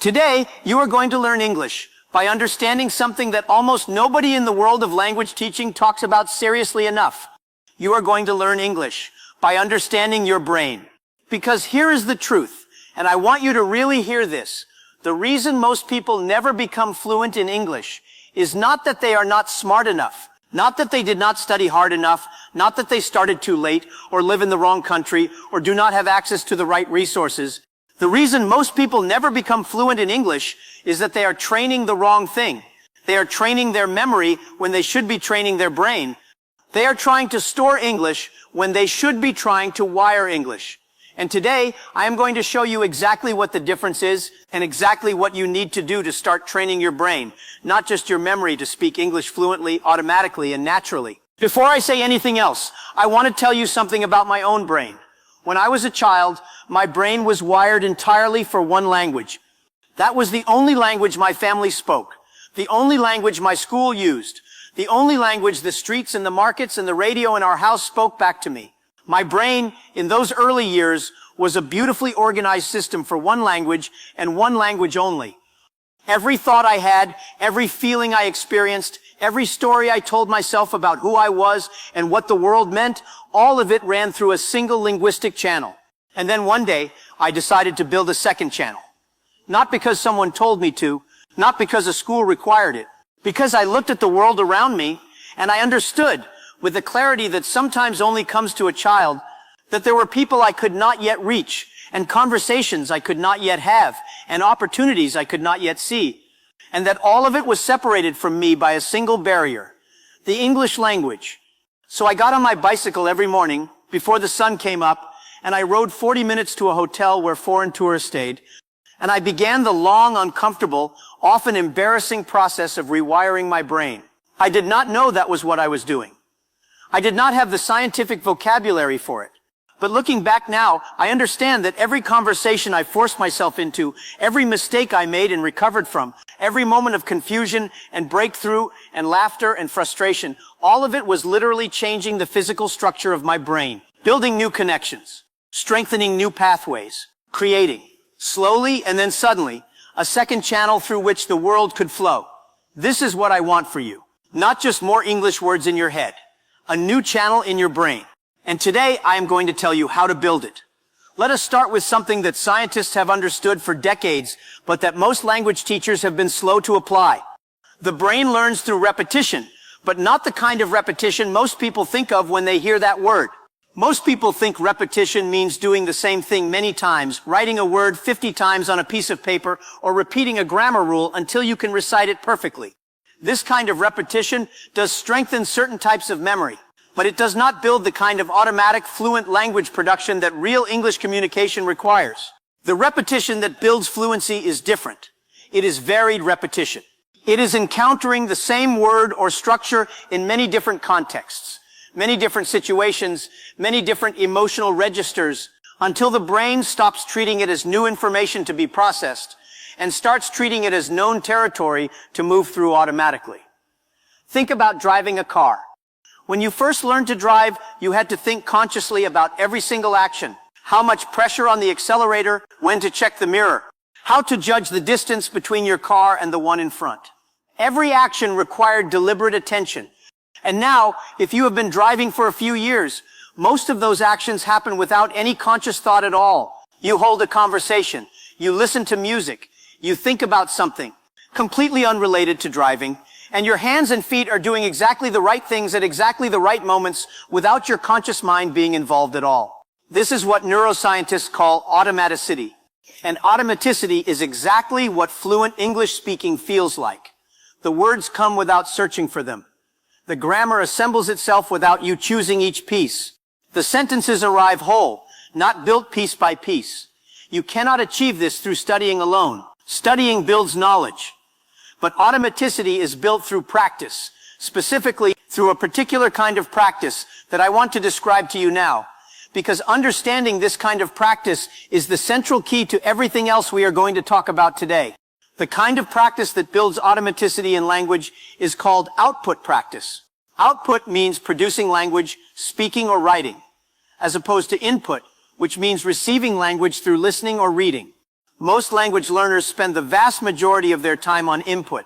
Today, you are going to learn English by understanding something that almost nobody in the world of language teaching talks about seriously enough. You are going to learn English by understanding your brain. Because here is the truth, and I want you to really hear this. The reason most people never become fluent in English is not that they are not smart enough, not that they did not study hard enough, not that they started too late, or live in the wrong country, or do not have access to the right resources. The reason most people never become fluent in English is that they are training the wrong thing. They are training their memory when they should be training their brain. They are trying to store English when they should be trying to wire English. And today, I am going to show you exactly what the difference is and exactly what you need to do to start training your brain, not just your memory to speak English fluently, automatically, and naturally. Before I say anything else, I want to tell you something about my own brain. When I was a child, my brain was wired entirely for one language. That was the only language my family spoke, the only language my school used, the only language the streets and the markets and the radio in our house spoke back to me. My brain, in those early years, was a beautifully organized system for one language and one language only. Every thought I had, every feeling I experienced, every story I told myself about who I was and what the world meant, all of it ran through a single linguistic channel. And then one day, I decided to build a second channel. Not because someone told me to, not because a school required it, because I looked at the world around me and I understood, with the clarity that sometimes only comes to a child, that there were people I could not yet reach, and conversations I could not yet have, and opportunities I could not yet see, and that all of it was separated from me by a single barrier, the English language. So I got on my bicycle every morning before the sun came up, and I rode 40 minutes to a hotel where foreign tourists stayed, and I began the long, uncomfortable, often embarrassing process of rewiring my brain. I did not know that was what I was doing. I did not have the scientific vocabulary for it. But looking back now, I understand that every conversation I forced myself into, every mistake I made and recovered from, every moment of confusion and breakthrough and laughter and frustration, all of it was literally changing the physical structure of my brain, building new connections, strengthening new pathways, creating, slowly and then suddenly, a second channel through which the world could flow. This is what I want for you. Not just more English words in your head. A new channel in your brain. And today I am going to tell you how to build it. Let us start with something that scientists have understood for decades, but that most language teachers have been slow to apply. The brain learns through repetition, but not the kind of repetition most people think of when they hear that word. Most people think repetition means doing the same thing many times, writing a word 50 times on a piece of paper, or repeating a grammar rule until you can recite it perfectly. This kind of repetition does strengthen certain types of memory, but it does not build the kind of automatic, fluent language production that real English communication requires. The repetition that builds fluency is different. It is varied repetition. It is encountering the same word or structure in many different contexts, many different situations, many different emotional registers, until the brain stops treating it as new information to be processed and starts treating it as known territory to move through automatically. Think about driving a car. When you first learned to drive, you had to think consciously about every single action, how much pressure on the accelerator, when to check the mirror, how to judge the distance between your car and the one in front. Every action required deliberate attention. And now, if you have been driving for a few years, most of those actions happen without any conscious thought at all. You hold a conversation, you listen to music, you think about something completely unrelated to driving, and your hands and feet are doing exactly the right things at exactly the right moments without your conscious mind being involved at all. This is what neuroscientists call automaticity. And automaticity is exactly what fluent English speaking feels like. The words come without searching for them. The grammar assembles itself without you choosing each piece. The sentences arrive whole, not built piece by piece. You cannot achieve this through studying alone. Studying builds knowledge. But automaticity is built through practice, specifically through a particular kind of practice that I want to describe to you now, because understanding this kind of practice is the central key to everything else we are going to talk about today. The kind of practice that builds automaticity in language is called output practice. Output means producing language, speaking or writing, as opposed to input, which means receiving language through listening or reading. Most language learners spend the vast majority of their time on input.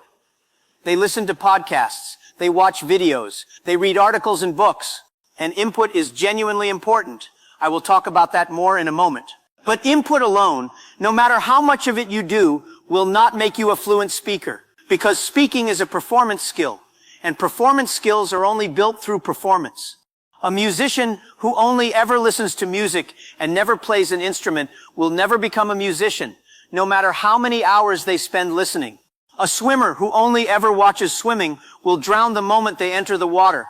They listen to podcasts, they watch videos, they read articles and books, and input is genuinely important. I will talk about that more in a moment. But input alone, no matter how much of it you do, will not make you a fluent speaker, because speaking is a performance skill, and performance skills are only built through performance. A musician who only ever listens to music and never plays an instrument will never become a musician, no matter how many hours they spend listening. A swimmer who only ever watches swimming will drown the moment they enter the water.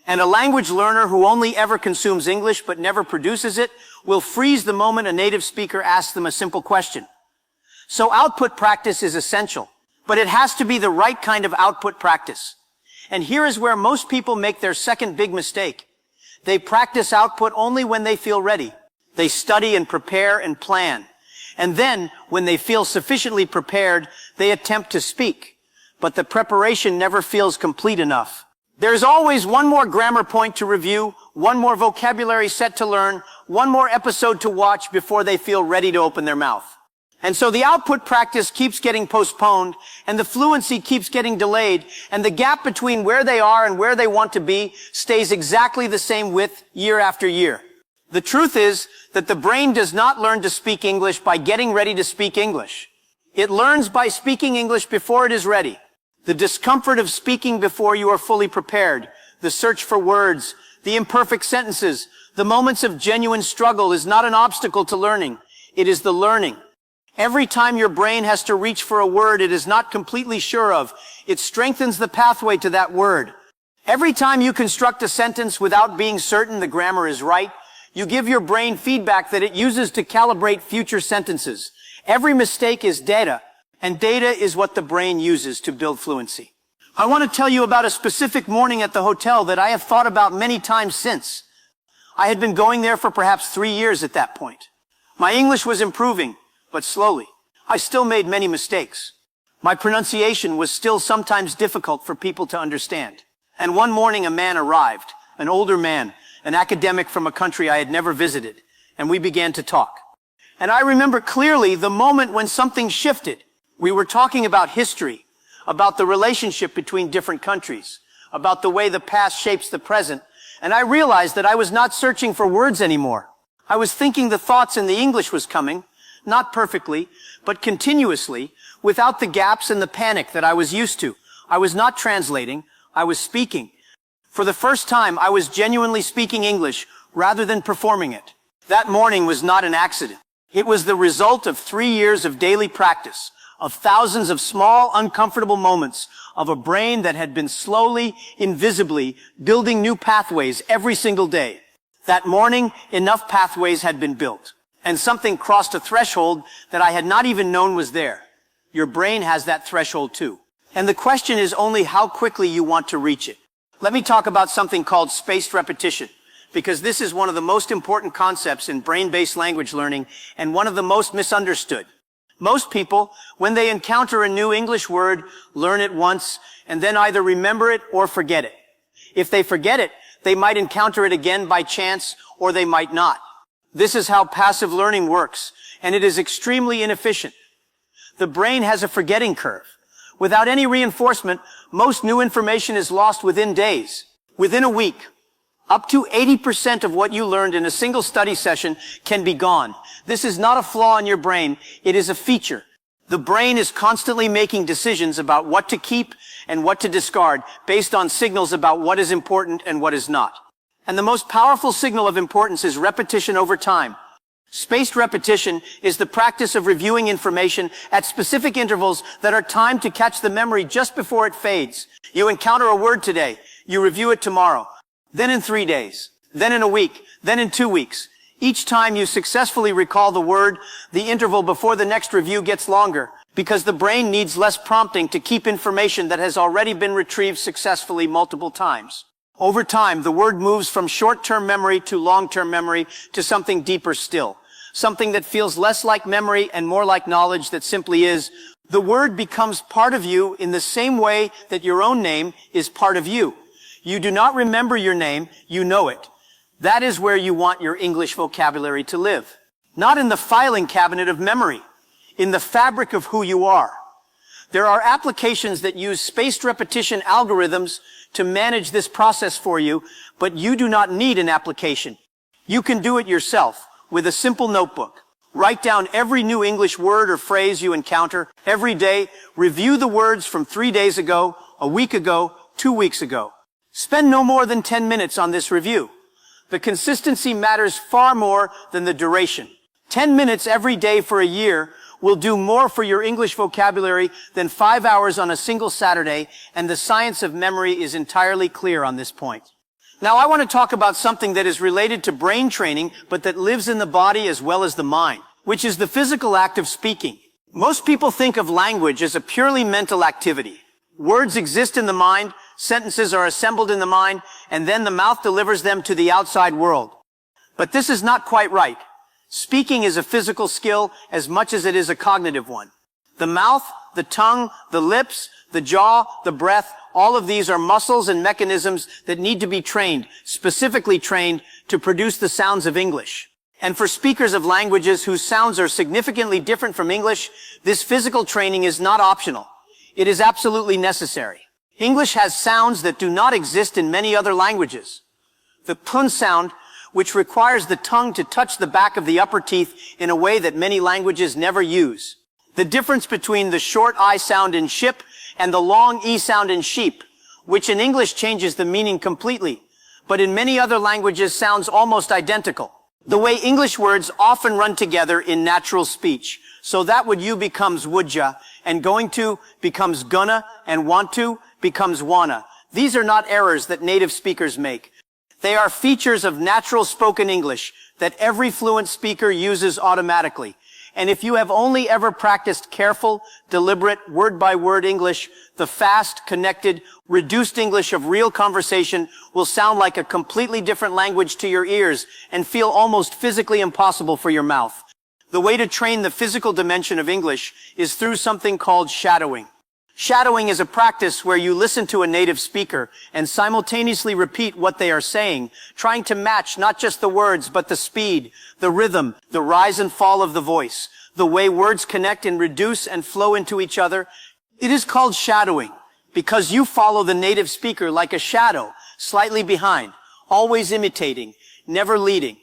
And a language learner who only ever consumes English but never produces it will freeze the moment a native speaker asks them a simple question. So output practice is essential, but it has to be the right kind of output practice. And here is where most people make their second big mistake. They practice output only when they feel ready. They study and prepare and plan. And then, when they feel sufficiently prepared, they attempt to speak. But the preparation never feels complete enough. There's always one more grammar point to review, one more vocabulary set to learn, one more episode to watch before they feel ready to open their mouth. And so the output practice keeps getting postponed, and the fluency keeps getting delayed, and the gap between where they are and where they want to be stays exactly the same width year after year. The truth is that the brain does not learn to speak English by getting ready to speak English. It learns by speaking English before it is ready. The discomfort of speaking before you are fully prepared, the search for words, the imperfect sentences, the moments of genuine struggle is not an obstacle to learning. It is the learning. Every time your brain has to reach for a word it is not completely sure of, it strengthens the pathway to that word. Every time you construct a sentence without being certain the grammar is right, you give your brain feedback that it uses to calibrate future sentences. Every mistake is data, and data is what the brain uses to build fluency. I want to tell you about a specific morning at the hotel that I have thought about many times since. I had been going there for perhaps 3 years at that point. My English was improving, but slowly. I still made many mistakes. My pronunciation was still sometimes difficult for people to understand. And one morning a man arrived, an older man, an academic from a country I had never visited, and we began to talk. And I remember clearly the moment when something shifted. We were talking about history, about the relationship between different countries, about the way the past shapes the present, and I realized that I was not searching for words anymore. I was thinking the thoughts and the English was coming, not perfectly, but continuously, without the gaps and the panic that I was used to. I was not translating, I was speaking. For the first time, I was genuinely speaking English rather than performing it. That morning was not an accident. It was the result of 3 years of daily practice, of thousands of small, uncomfortable moments, of a brain that had been slowly, invisibly building new pathways every single day. That morning, enough pathways had been built, and something crossed a threshold that I had not even known was there. Your brain has that threshold too. And the question is only how quickly you want to reach it. Let me talk about something called spaced repetition, because this is one of the most important concepts in brain-based language learning and one of the most misunderstood. Most people, when they encounter a new English word, learn it once and then either remember it or forget it. If they forget it, they might encounter it again by chance or they might not. This is how passive learning works, and it is extremely inefficient. The brain has a forgetting curve. Without any reinforcement, most new information is lost within days, within a week. Up to 80% of what you learned in a single study session can be gone. This is not a flaw in your brain, it is a feature. The brain is constantly making decisions about what to keep and what to discard based on signals about what is important and what is not. And the most powerful signal of importance is repetition over time. Spaced repetition is the practice of reviewing information at specific intervals that are timed to catch the memory just before it fades. You encounter a word today, you review it tomorrow, then in 3 days, then in a week, then in 2 weeks. Each time you successfully recall the word, the interval before the next review gets longer, because the brain needs less prompting to keep information that has already been retrieved successfully multiple times. Over time, the word moves from short-term memory to long-term memory to something deeper still, something that feels less like memory and more like knowledge that simply is. The word becomes part of you in the same way that your own name is part of you. You do not remember your name, you know it. That is where you want your English vocabulary to live. Not in the filing cabinet of memory. in the fabric of who you are. There are applications that use spaced repetition algorithms to manage this process for you, but you do not need an application. You can do it yourself with a simple notebook. Write down every new English word or phrase you encounter every day. Review the words from 3 days ago, a week ago, 2 weeks ago. Spend no more than 10 minutes on this review. The consistency matters far more than the duration. 10 minutes every day for a year will do more for your English vocabulary than 5 hours on a single Saturday, and the science of memory is entirely clear on this point. Now I want to talk about something that is related to brain training, but that lives in the body as well as the mind, which is the physical act of speaking. Most people think of language as a purely mental activity. Words exist in the mind, sentences are assembled in the mind, and then the mouth delivers them to the outside world. But this is not quite right. Speaking is a physical skill as much as it is a cognitive one. The mouth, the tongue, the lips, the jaw, the breath, all of these are muscles and mechanisms that need to be trained, specifically trained, to produce the sounds of English. And for speakers of languages whose sounds are significantly different from English, this physical training is not optional. It is absolutely necessary. English has sounds that do not exist in many other languages. The pun sound, which requires the tongue to touch the back of the upper teeth in a way that many languages never use. The difference between the short I sound in ship and the long E sound in sheep, which in English changes the meaning completely, but in many other languages sounds almost identical. The way English words often run together in natural speech. So that would you becomes would ya, and going to becomes gonna, and want to becomes wanna. These are not errors that native speakers make. They are features of natural spoken English that every fluent speaker uses automatically. And if you have only ever practiced careful, deliberate, word-by-word English, the fast, connected, reduced English of real conversation will sound like a completely different language to your ears and feel almost physically impossible for your mouth. The way to train the physical dimension of English is through something called shadowing. Shadowing is a practice where you listen to a native speaker and simultaneously repeat what they are saying, trying to match not just the words, but the speed, the rhythm, the rise and fall of the voice, the way words connect and reduce and flow into each other. It is called shadowing because you follow the native speaker like a shadow, slightly behind, always imitating, never leading.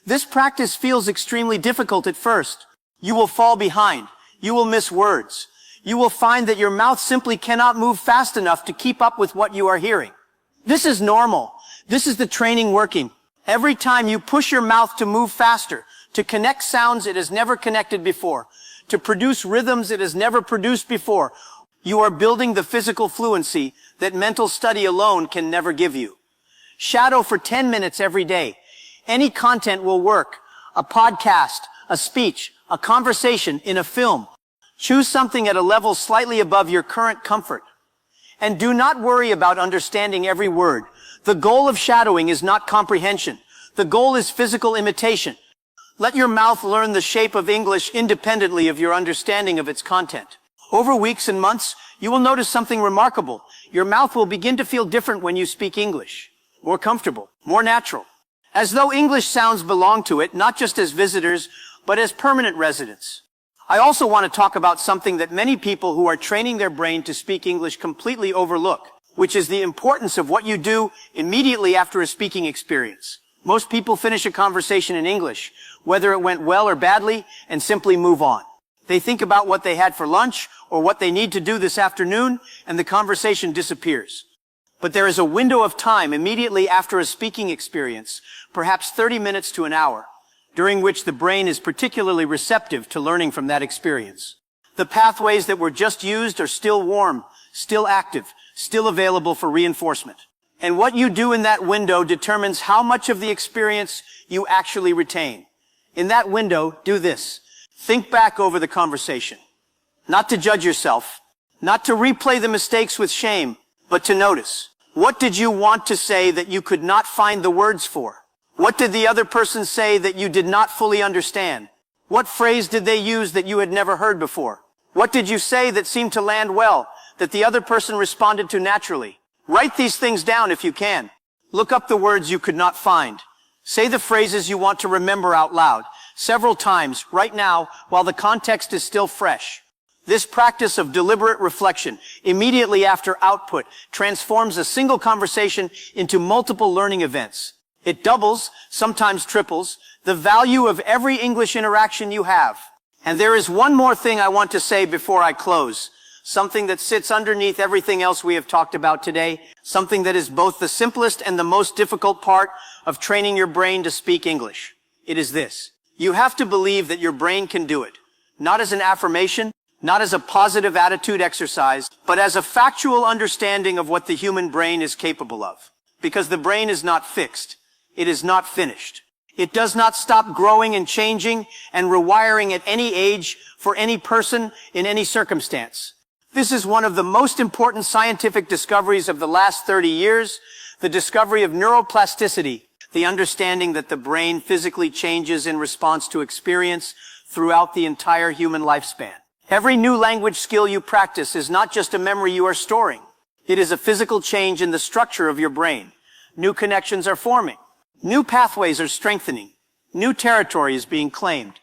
This practice feels extremely difficult at first. You will fall behind. You will miss words. You will find that your mouth simply cannot move fast enough to keep up with what you are hearing. This is normal. This is the training working. Every time you push your mouth to move faster, to connect sounds it has never connected before, to produce rhythms it has never produced before, you are building the physical fluency that mental study alone can never give you. Shadow for 10 minutes every day. Any content will work. A podcast, a speech, a conversation, in a film. Choose something at a level slightly above your current comfort. And do not worry about understanding every word. The goal of shadowing is not comprehension. The goal is physical imitation. Let your mouth learn the shape of English independently of your understanding of its content. Over weeks and months, you will notice something remarkable. Your mouth will begin to feel different when you speak English. More comfortable, more natural. As though English sounds belong to it, not just as visitors, but as permanent residents. I also want to talk about something that many people who are training their brain to speak English completely overlook, which is the importance of what you do immediately after a speaking experience. Most people finish a conversation in English, whether it went well or badly, and simply move on. They think about what they had for lunch or what they need to do this afternoon, and the conversation disappears. But there is a window of time immediately after a speaking experience, perhaps 30 minutes to an hour, during which the brain is particularly receptive to learning from that experience. The pathways that were just used are still warm, still active, still available for reinforcement. And what you do in that window determines how much of the experience you actually retain. In that window, do this. Think back over the conversation. Not to judge yourself, not to replay the mistakes with shame, but to notice. What did you want to say that you could not find the words for? What did the other person say that you did not fully understand? What phrase did they use that you had never heard before? What did you say that seemed to land well, that the other person responded to naturally? Write these things down if you can. Look up the words you could not find. Say the phrases you want to remember out loud. several times, right now, while the context is still fresh. This practice of deliberate reflection, immediately after output, transforms a single conversation into multiple learning events. It doubles, sometimes triples, the value of every English interaction you have. And there is one more thing I want to say before I close. Something that sits underneath everything else we have talked about today. Something that is both the simplest and the most difficult part of training your brain to speak English. It is this. You have to believe that your brain can do it. Not as an affirmation, not as a positive attitude exercise, but as a factual understanding of what the human brain is capable of. Because the brain is not fixed. It is not finished. It does not stop growing and changing and rewiring at any age for any person in any circumstance. This is one of the most important scientific discoveries of the last 30 years, the discovery of neuroplasticity, the understanding that the brain physically changes in response to experience throughout the entire human lifespan. Every new language skill you practice is not just a memory you are storing. It is a physical change in the structure of your brain. New connections are forming. New pathways are strengthening. New territory is being claimed.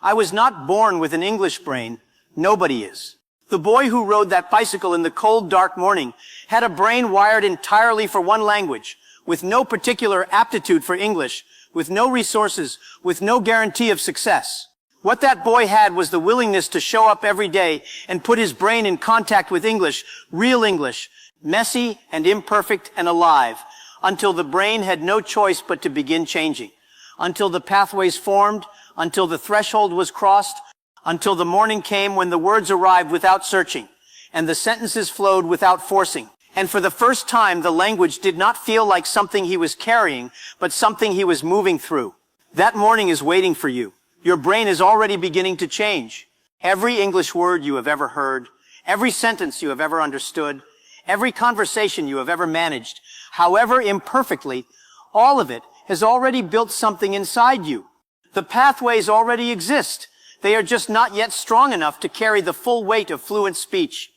I was not born with an English brain. Nobody is. The boy who rode that bicycle in the cold, dark morning had a brain wired entirely for one language, with no particular aptitude for English, with no resources, with no guarantee of success. What that boy had was the willingness to show up every day and put his brain in contact with English, real English, messy and imperfect and alive, until the brain had no choice but to begin changing, until the pathways formed, until the threshold was crossed, until the morning came when the words arrived without searching, and the sentences flowed without forcing. And for the first time, the language did not feel like something he was carrying, but something he was moving through. That morning is waiting for you. Your brain is already beginning to change. Every English word you have ever heard, every sentence you have ever understood, every conversation you have ever managed, however imperfectly, all of it has already built something inside you. The pathways already exist. They are just not yet strong enough to carry the full weight of fluent speech.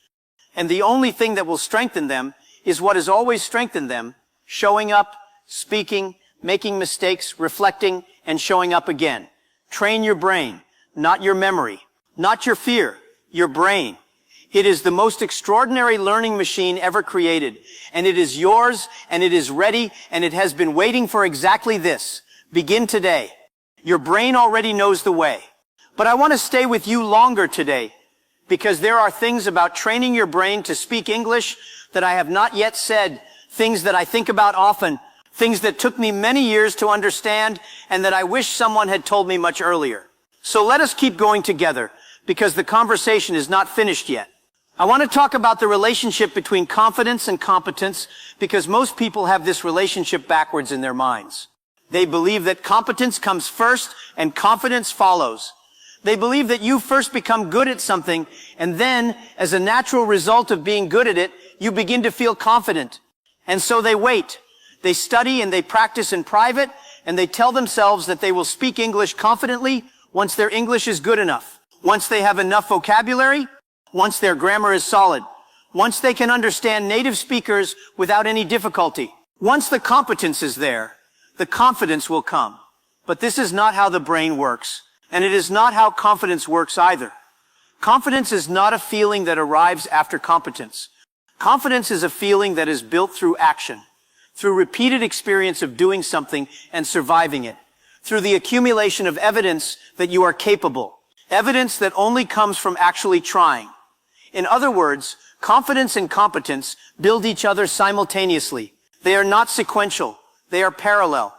And the only thing that will strengthen them is what has always strengthened them: showing up, speaking, making mistakes, reflecting, and showing up again. Train your brain, not your memory, not your fear, your brain. It is the most extraordinary learning machine ever created, and it is yours, and it is ready, and it has been waiting for exactly this. Begin today. Your brain already knows the way. But I want to stay with you longer today, because there are things about training your brain to speak English that I have not yet said, things that I think about often, things that took me many years to understand, and that I wish someone had told me much earlier. So let us keep going together, because the conversation is not finished yet. I want to talk about the relationship between confidence and competence, because most people have this relationship backwards in their minds. They believe that competence comes first and confidence follows. They believe that you first become good at something, and then, as a natural result of being good at it, you begin to feel confident. And so they wait. They study and they practice in private, and they tell themselves that they will speak English confidently once their English is good enough, once they have enough vocabulary, once their grammar is solid, once they can understand native speakers without any difficulty. Once the competence is there, the confidence will come. But this is not how the brain works, and it is not how confidence works either. Confidence is not a feeling that arrives after competence. Confidence is a feeling that is built through action, through repeated experience of doing something and surviving it, through the accumulation of evidence that you are capable, evidence that only comes from actually trying. In other words, confidence and competence build each other simultaneously. They are not sequential. They are parallel.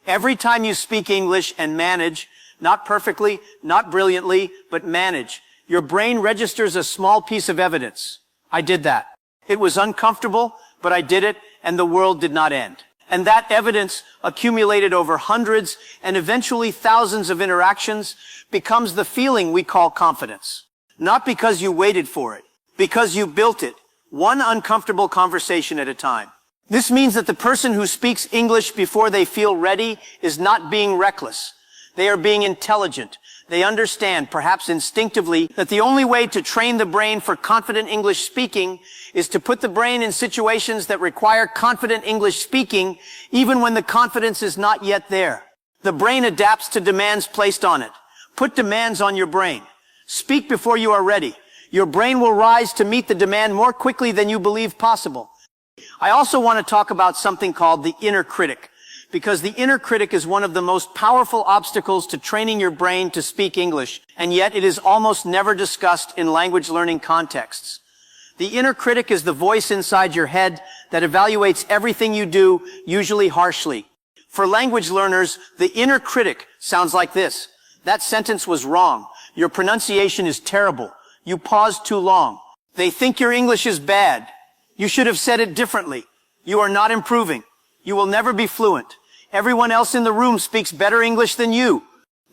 Every time you speak English and manage, not perfectly, not brilliantly, but manage, your brain registers a small piece of evidence. I did that. It was uncomfortable, but I did it, and the world did not end. And that evidence, accumulated over hundreds and eventually thousands of interactions, becomes the feeling we call confidence. Not because you waited for it, because you built it, one uncomfortable conversation at a time. This means that the person who speaks English before they feel ready is not being reckless. They are being intelligent. They understand, perhaps instinctively, that the only way to train the brain for confident English speaking is to put the brain in situations that require confident English speaking, even when the confidence is not yet there. The brain adapts to demands placed on it. Put demands on your brain. Speak before you are ready. Your brain will rise to meet the demand more quickly than you believe possible. I also want to talk about something called the inner critic, because the inner critic is one of the most powerful obstacles to training your brain to speak English, and yet it is almost never discussed in language learning contexts. The inner critic is the voice inside your head that evaluates everything you do, usually harshly. For language learners, the inner critic sounds like this. That sentence was wrong. Your pronunciation is terrible. You paused too long. They think your English is bad. You should have said it differently. You are not improving. You will never be fluent. Everyone else in the room speaks better English than you.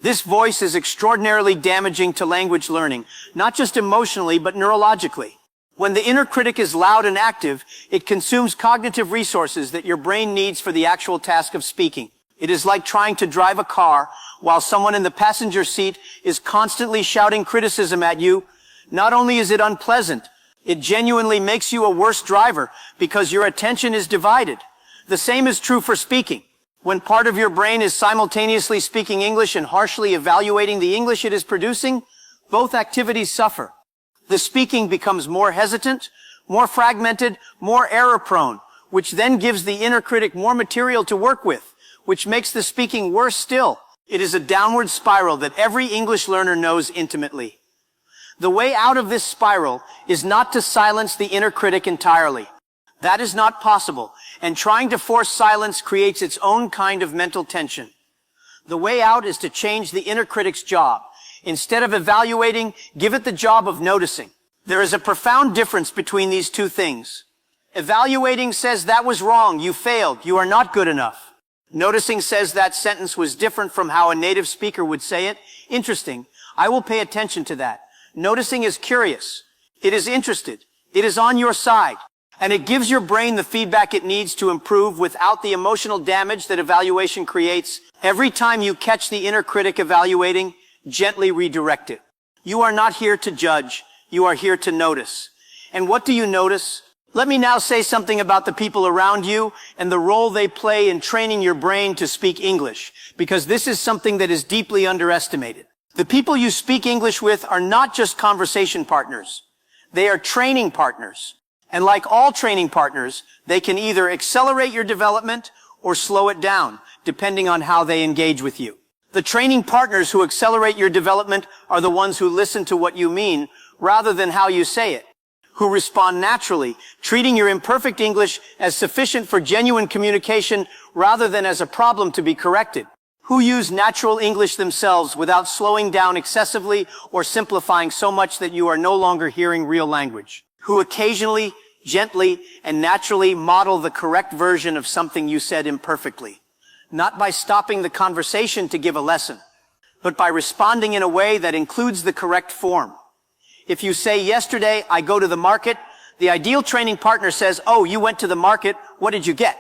This voice is extraordinarily damaging to language learning, not just emotionally, but neurologically. When the inner critic is loud and active, it consumes cognitive resources that your brain needs for the actual task of speaking. It is like trying to drive a car while someone in the passenger seat is constantly shouting criticism at you. Not only is it unpleasant, it genuinely makes you a worse driver because your attention is divided. The same is true for speaking. When part of your brain is simultaneously speaking English and harshly evaluating the English it is producing, both activities suffer. The speaking becomes more hesitant, more fragmented, more error-prone, which then gives the inner critic more material to work with, which makes the speaking worse still. It is a downward spiral that every English learner knows intimately. The way out of this spiral is not to silence the inner critic entirely. That is not possible, and trying to force silence creates its own kind of mental tension. The way out is to change the inner critic's job. Instead of evaluating, give it the job of noticing. There is a profound difference between these two things. Evaluating says that was wrong, you failed, you are not good enough. Noticing says that sentence was different from how a native speaker would say it. Interesting. I will pay attention to that. Noticing is curious. It is interested. It is on your side. And it gives your brain the feedback it needs to improve without the emotional damage that evaluation creates. Every time you catch the inner critic evaluating, gently redirect it. You are not here to judge. You are here to notice. And what do you notice? Let me now say something about the people around you and the role they play in training your brain to speak English, because this is something that is deeply underestimated. The people you speak English with are not just conversation partners. They are training partners. And like all training partners, they can either accelerate your development or slow it down, depending on how they engage with you. The training partners who accelerate your development are the ones who listen to what you mean rather than how you say it, who respond naturally, treating your imperfect English as sufficient for genuine communication rather than as a problem to be corrected, who use natural English themselves without slowing down excessively or simplifying so much that you are no longer hearing real language, who occasionally, gently, and naturally model the correct version of something you said imperfectly, not by stopping the conversation to give a lesson, but by responding in a way that includes the correct form. If you say, yesterday I go to the market, the ideal training partner says, oh, you went to the market, what did you get?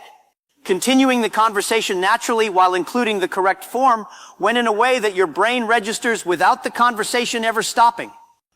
Continuing the conversation naturally while including the correct form went in a way that your brain registers without the conversation ever stopping.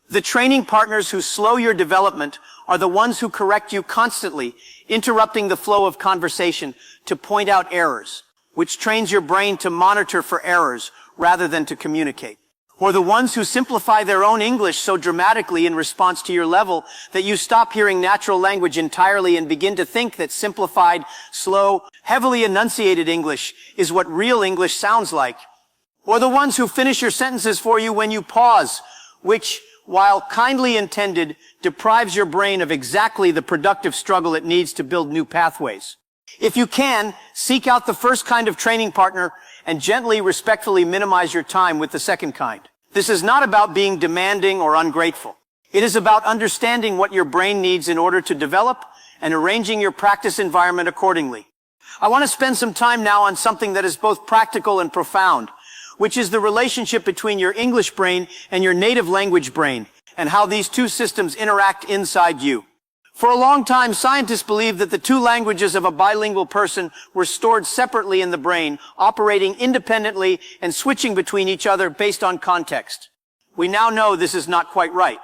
The training partners who slow your development are the ones who correct you constantly, interrupting the flow of conversation to point out errors, which trains your brain to monitor for errors rather than to communicate. Or the ones who simplify their own English so dramatically in response to your level that you stop hearing natural language entirely and begin to think that simplified, slow, heavily enunciated English is what real English sounds like. Or the ones who finish your sentences for you when you pause, which, while kindly intended, deprives your brain of exactly the productive struggle it needs to build new pathways. If you can, seek out the first kind of training partner and gently, respectfully minimize your time with the second kind. This is not about being demanding or ungrateful. It is about understanding what your brain needs in order to develop and arranging your practice environment accordingly. I want to spend some time now on something that is both practical and profound, which is the relationship between your English brain and your native language brain, and how these two systems interact inside you. For a long time, scientists believed that the two languages of a bilingual person were stored separately in the brain, operating independently and switching between each other based on context. We now know this is not quite right.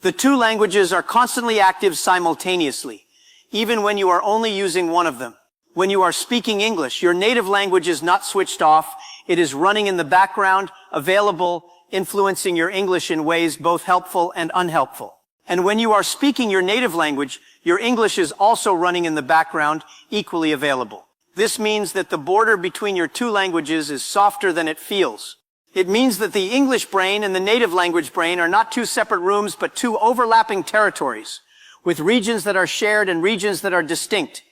The two languages are constantly active simultaneously, even when you are only using one of them. When you are speaking English, your native language is not switched off. It is running in the background, available, influencing your English in ways both helpful and unhelpful. And when you are speaking your native language, your English is also running in the background, equally available. This means that the border between your two languages is softer than it feels. It means that the English brain and the native language brain are not two separate rooms, but two overlapping territories, with regions that are shared and regions that are distinct.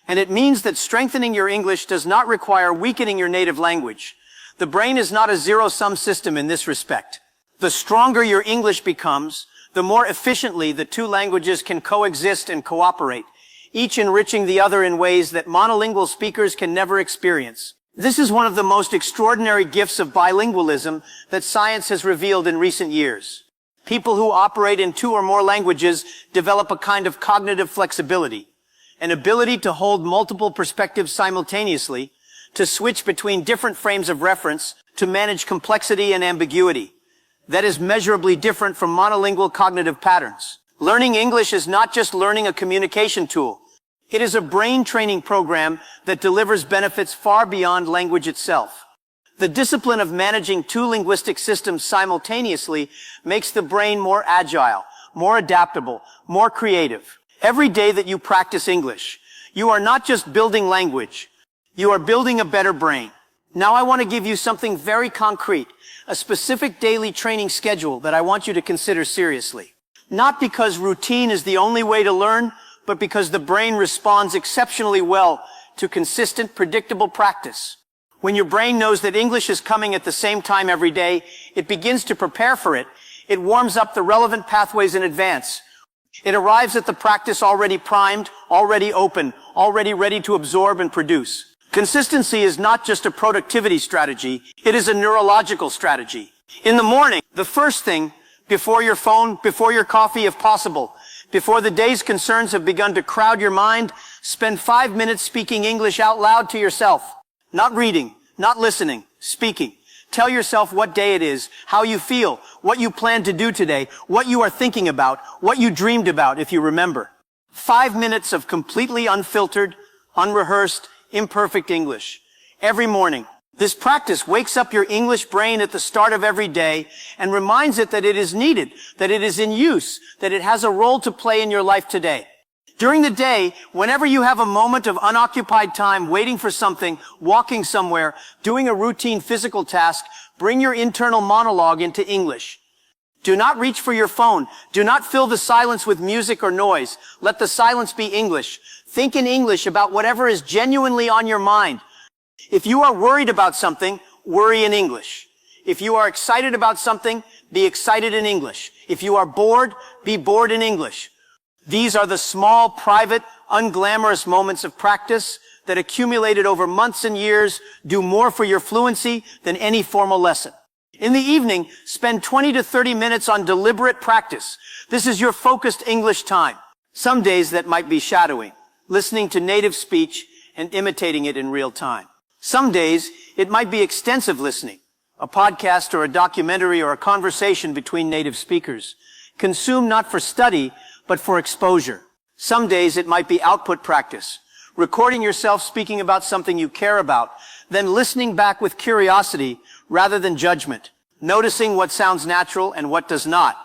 And it means that strengthening your English does not require weakening your native language. The brain is not a zero-sum system in this respect. The stronger your English becomes, the more efficiently the two languages can coexist and cooperate, each enriching the other in ways that monolingual speakers can never experience. This is one of the most extraordinary gifts of bilingualism that science has revealed in recent years. People who operate in two or more languages develop a kind of cognitive flexibility, an ability to hold multiple perspectives simultaneously, to switch between different frames of reference, to manage complexity and ambiguity. That is measurably different from monolingual cognitive patterns. Learning English is not just learning a communication tool. It is a brain training program that delivers benefits far beyond language itself. The discipline of managing two linguistic systems simultaneously makes the brain more agile, more adaptable, more creative. Every day that you practice English, you are not just building language, you are building a better brain. Now I want to give you something very concrete, a specific daily training schedule that I want you to consider seriously. Not because routine is the only way to learn, but because the brain responds exceptionally well to consistent, predictable practice. When your brain knows that English is coming at the same time every day, it begins to prepare for it. It warms up the relevant pathways in advance. It arrives at the practice already primed, already open, already ready to absorb and produce. Consistency is not just a productivity strategy, it is a neurological strategy. In the morning, the first thing, before your phone, before your coffee if possible, before the day's concerns have begun to crowd your mind, spend 5 minutes speaking English out loud to yourself. Not reading, not listening, speaking. Tell yourself what day it is, how you feel, what you plan to do today, what you are thinking about, what you dreamed about if you remember. 5 minutes of completely unfiltered, unrehearsed, imperfect English. Every morning. This practice wakes up your English brain at the start of every day and reminds it that it is needed, that it is in use, that it has a role to play in your life today. During the day, whenever you have a moment of unoccupied time waiting for something, walking somewhere, doing a routine physical task, bring your internal monologue into English. Do not reach for your phone. Do not fill the silence with music or noise. Let the silence be English. Think in English about whatever is genuinely on your mind. If you are worried about something, worry in English. If you are excited about something, be excited in English. If you are bored, be bored in English. These are the small, private, unglamorous moments of practice that accumulated over months and years do more for your fluency than any formal lesson. In the evening, spend 20 to 30 minutes on deliberate practice. This is your focused English time. Some days that might be shadowing, listening to native speech and imitating it in real time. Some days it might be extensive listening, a podcast or a documentary or a conversation between native speakers, consumed not for study, but for exposure. Some days it might be output practice, recording yourself speaking about something you care about, then listening back with curiosity rather than judgment, noticing what sounds natural and what does not.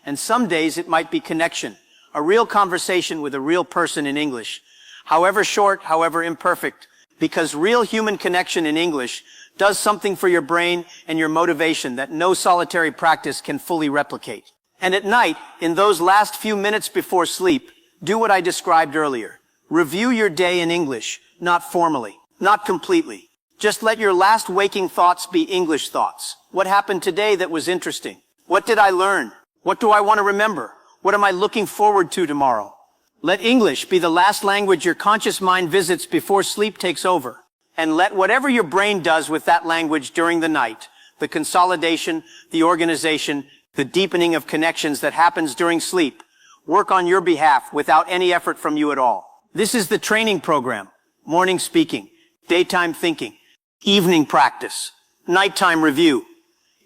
And some days it might be connection, a real conversation with a real person in English, however short, however imperfect, because real human connection in English does something for your brain and your motivation that no solitary practice can fully replicate. And at night, in those last few minutes before sleep, do what I described earlier. Review your day in English, not formally, not completely. Just let your last waking thoughts be English thoughts. What happened today that was interesting? What did I learn? What do I want to remember? What am I looking forward to tomorrow? Let English be the last language your conscious mind visits before sleep takes over. And let whatever your brain does with that language during the night, the consolidation, the organization, the deepening of connections that happens during sleep, work on your behalf without any effort from you at all. This is the training program. Morning speaking, daytime thinking, evening practice, nighttime review.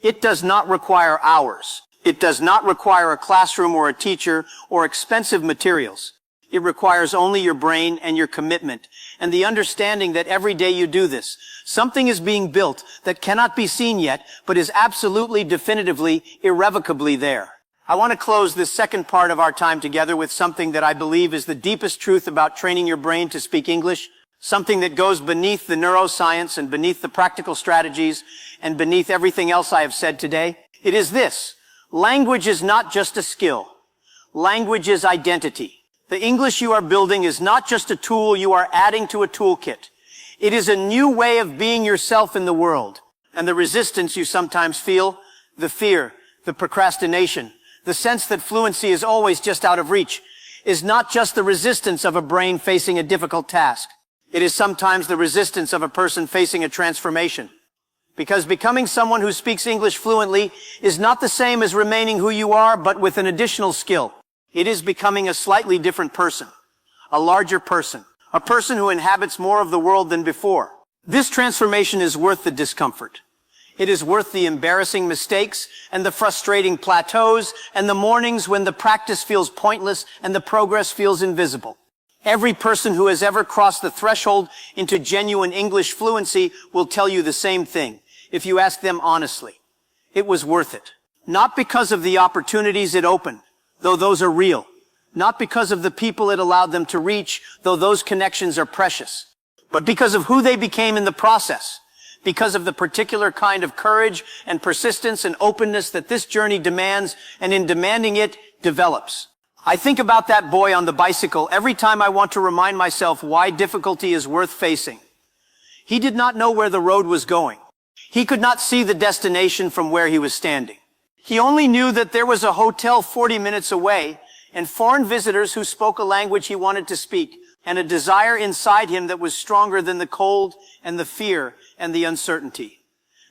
It does not require hours. It does not require a classroom or a teacher or expensive materials. It requires only your brain and your commitment, and the understanding that every day you do this, something is being built that cannot be seen yet, but is absolutely, definitively, irrevocably there. I want to close this second part of our time together with something that I believe is the deepest truth about training your brain to speak English, something that goes beneath the neuroscience and beneath the practical strategies and beneath everything else I have said today. It is this: language is not just a skill. Language is identity. The English you are building is not just a tool you are adding to a toolkit. It is a new way of being yourself in the world. And the resistance you sometimes feel, the fear, the procrastination, the sense that fluency is always just out of reach, is not just the resistance of a brain facing a difficult task. It is sometimes the resistance of a person facing a transformation. Because becoming someone who speaks English fluently is not the same as remaining who you are, but with an additional skill. It is becoming a slightly different person, a larger person, a person who inhabits more of the world than before. This transformation is worth the discomfort. It is worth the embarrassing mistakes and the frustrating plateaus and the mornings when the practice feels pointless and the progress feels invisible. Every person who has ever crossed the threshold into genuine English fluency will tell you the same thing, if you ask them honestly. It was worth it. Not because of the opportunities it opened, though those are real. Not because of the people it allowed them to reach, though those connections are precious. But because of who they became in the process. Because of the particular kind of courage and persistence and openness that this journey demands, and in demanding it, develops. I think about that boy on the bicycle every time I want to remind myself why difficulty is worth facing. He did not know where the road was going. He could not see the destination from where he was standing. He only knew that there was a hotel 40 minutes away, and foreign visitors who spoke a language he wanted to speak, and a desire inside him that was stronger than the cold and the fear and the uncertainty.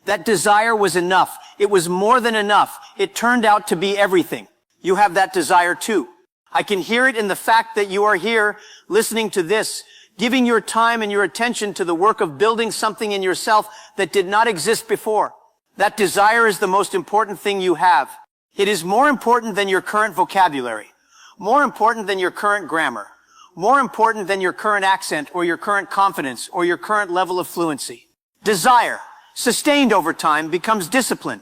That desire was enough. It was more than enough. It turned out to be everything. You have that desire too. I can hear it in the fact that you are here listening to this, giving your time and your attention to the work of building something in yourself that did not exist before. That desire is the most important thing you have. It is more important than your current vocabulary, more important than your current grammar, more important than your current accent or your current confidence or your current level of fluency. Desire, sustained over time, becomes discipline.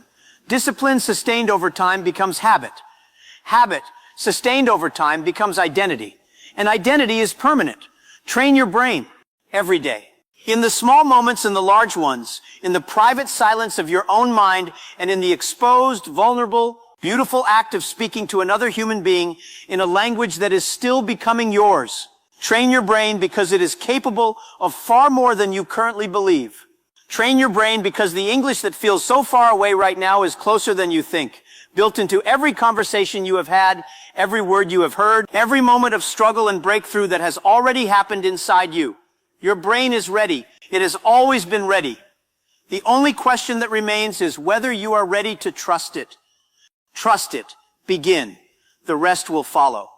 Discipline, sustained over time, becomes habit. Habit, sustained over time, becomes identity. And identity is permanent. Train your brain every day. In the small moments and the large ones, in the private silence of your own mind, and in the exposed, vulnerable, beautiful act of speaking to another human being in a language that is still becoming yours. Train your brain because it is capable of far more than you currently believe. Train your brain because the English that feels so far away right now is closer than you think, built into every conversation you have had, every word you have heard, every moment of struggle and breakthrough that has already happened inside you. Your brain is ready. It has always been ready. The only question that remains is whether you are ready to trust it. Trust it. Begin. The rest will follow.